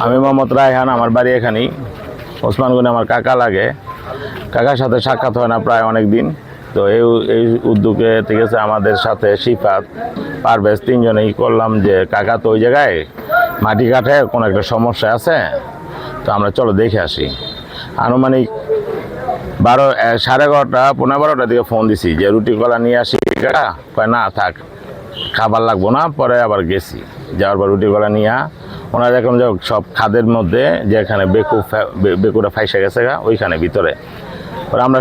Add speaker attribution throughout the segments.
Speaker 1: আমি মোহাম্মদ রায়হান, আমার বাড়ি এখানেই। ওসমান গনি আমার কাকা লাগে। কাকার সাথে সাক্ষাৎ হয় না প্রায় অনেক দিন। তো এই উদ্যোগে ঠিক আছে, আমাদের সাথে সিফাত, পারভেজ তিনজনেই করলাম যে কাকা তো ওই জায়গায় মাটি কাঠে কোনো একটা সমস্যা আছে, তো আমরা চলো দেখে আসি। আনুমানিক 11:30 11:15 দিকে ফোন দিছি যে রুটি কলা নিয়ে আসি। কাকা কয় না থাক, খাবার লাগবো না। পরে আবার গেছি, যাওয়ার পর রুটি কলা নিয়ে ওনারা দেখলাম যে সব খাদের মধ্যে যেখানে বেকুরা ফাইসে গেছে ওইখানে ভিতরে। আমরা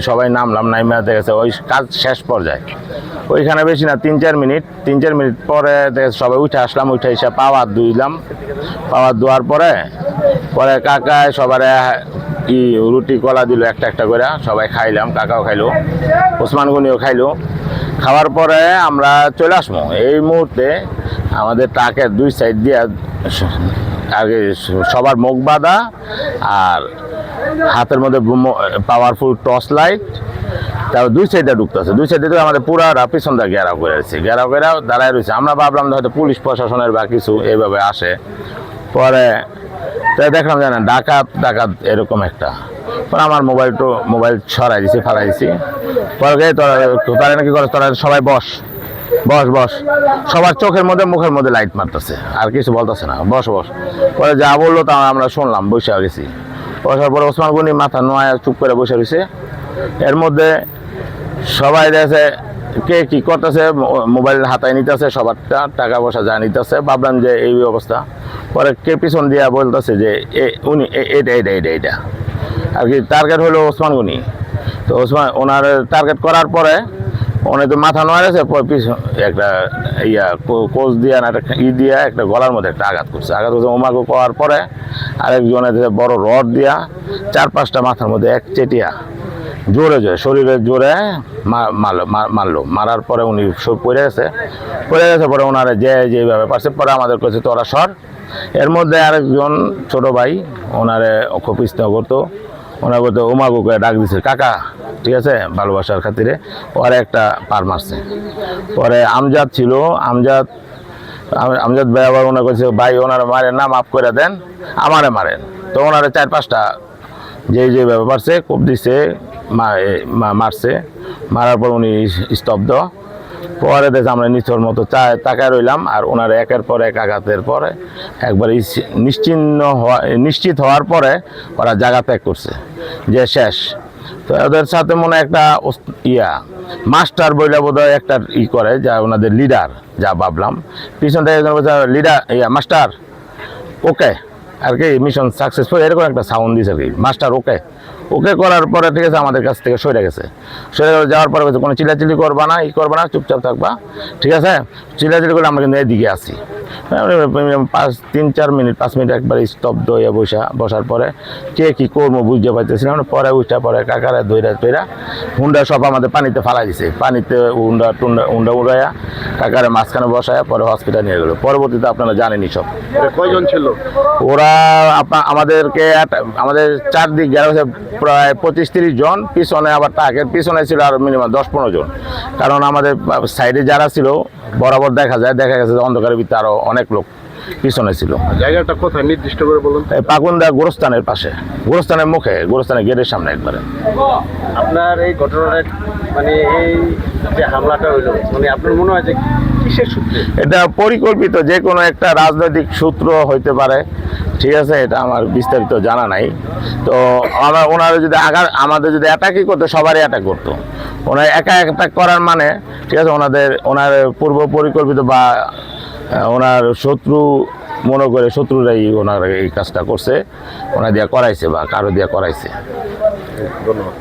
Speaker 1: সবাই নামলাম, নাইমা দেখেছে ওই কাজ শেষ পর্যায়ে। ওইখানে বেশি না 3-4 মিনিট পরে দেখেছে সবাই উঠে আসলাম। উঠে এসে পাওয়ার ধুইলাম। পাওয়ার ধোয়ার পরে কাকায় সবারে রুটি কলা দিল একটা একটা করে, সবাই খাইলাম। কাকাও খাইলো, ওসমান গনিও খাইলো। খাওয়ার পরে আমরা চলে আসবো। এই মুহূর্তে আমাদের ট্রাকের 2 সাইড দিয়ে আগে সবার মুখ বাঁধা আর হাতের মধ্যে পাওয়ারফুল টর্চ লাইট, তারপর 2 সাইডে ঢুকতেছে। 2 সাইডে আমাদের পুরা পিছন দিয়ে ঘেরাও করে রয়েছে, ঘেরাও করে দাঁড়ায় রয়েছে। আমরা ভাবলাম হয়তো পুলিশ প্রশাসনের বা কিছু এইভাবে আসে। পরে তাই দেখলাম যে না, ডাকাত এরকম একটা। পরে আমার মোবাইল সরাই দিছি, ফালাই দিছি। পরে তোরা নাকি করে, তোরা সবাই বস। সবার চোখের মধ্যে মুখের মধ্যে লাইট মারতেছে, আর কিছু বলতেছে না, বস। পরে যা বললো তা আমরা শুনলাম, বসে গেছি। বসার পরে ওসমান গনি মাথা নোয়া চুপ করে বসে রয়েছে। এর মধ্যে সবাই দেখে কে কি করতেছে, মোবাইল হাতায় নিতেছে, সবার টাকা পয়সা যা নিতেছে। ভাবলাম যে এই অবস্থা। পরে কে পিছন দিয়া বলতেছে যে উনি এইটা আর কি টার্গেট হলো ওসমান গনি। তো ওনার টার্গেট করার পরে উনি তো মাথা নোয়া গেছে, একটা কোচ দিয়া না দিয়া একটা গলার মধ্যে একটা আঘাত করছে। ওমাকে করার পরে আরেকজনের বড় রড দিয়া 4-5টা মাথার মধ্যে এক চেটিয়া জোরে শরীরে জোরে মারলো। মারার পরে উনি পড়ে গেছে। পরে ওনারা যেভাবে পারছে, পরে আমাদের কাছে তোরা সর। এর মধ্যে আরেকজন ছোট ভাই ওনারে খুব স্নেহ করতো, ওনার বলতে ওমাগুকে ডাক দিছে, কাকা ঠিক আছে, ভালোবাসার খাতিরে। পরে একটা পার মারছে। পরে আমজাদ ছিল, আমজাদ ভাই আবার ওনার কাছে, ভাই ওনারা মারেন না, মাফ করে দেন, আমারে মারেন। তো ওনারা 4-5টা যেভাবে পারছে কোপ দিছে, মারছে। মারার পর উনি স্তব্ধ। পরে দেখে আমরা নিচর মতো তাকায় রইলাম। আর ওনারা একের পর এক আঘাতের পরে একবার নিশ্চিত হওয়ার পরে ওরা জায়গা ত্যাগ করছে যে শেষ। তো ওদের সাথে মনে একটা মাস্টার বইলা বোধহয় একটা করে, যা ওনাদের লিডার, যা ভাবলাম। পিছন থেকে লিডার মাস্টার ওকে আর কি, মিশন সাকসেসফুল, এরকম একটা সাউন্ড দিয়েছে আর কি, মাস্টার ওকে করার পরে ঠিক আছে আমাদের কাছ থেকে সরে গেছে। যাওয়ার পরে কোনো চিল্লাচিল্লি করবা না, করবা না, চুপচাপ থাকবা, ঠিক আছে। চিল্লাচিল্লি করলে আমরা কিন্তু এদিকে আসি। 3-4 মিনিট 5 মিনিট একবার স্তব্ধ হয়ে বসার পরে কে কি করবো বুঝতে পারতেছিলাম। পরে পরে কাকারা ধৈরা হুন্ডা সব আমাদের পানিতে ফালাই দিছে। পানিতে হুন্ডা উড়াইয়া কাকারে মাঝখানে বসায় পরে হসপিটাল নিয়ে গেলো। পরবর্তীতে আপনারা জানেনই সব।
Speaker 2: কয়জন ছিল
Speaker 1: ওরা? আমাদের চারদিক গেছে প্রায় 25-30 জন। পিছনে আবার ট্রাকের পিছনে ছিল আর মিনিমাম 10-15 জন। কারণ আমাদের সাইডে যারা ছিল বরাবর দেখা গেছে অন্ধকারের ভিতরে আরো অনেক লোক পিছনে ছিল।
Speaker 2: জায়গাটা কোথায় নির্দিষ্ট করে বলুন?
Speaker 1: পাকুন্দা গোরস্থানের পাশে, গোরস্থানের মুখে, গোরস্থানের গেটের সামনে একবারে।
Speaker 2: আপনার এই ঘটনাটা মানে এই যে হামলাটা হইলো, মানে আপনার মনে হয় যে কিসের সূত্রে? এটা
Speaker 1: পরিকল্পিত যে কোনো একটা রাজনৈতিক সূত্র হইতে পারে, ঠিক আছে। এটা আমার বিস্তারিত জানা নাই। তো ওনারা যদি আমাদের যদি অ্যাটাকই করতো, সবারই অ্যাটাক করতো। ওনার একা অ্যাটাক করার মানে ঠিক আছে, ওনার পূর্ব পরিকল্পিত বা ওনার শত্রু মনে করে শত্রুরাই ওনার এই কাজটা করছে, ওনার দিয়া করাইছে বা কারো দিয়া করাইছে।
Speaker 2: ধন্যবাদ।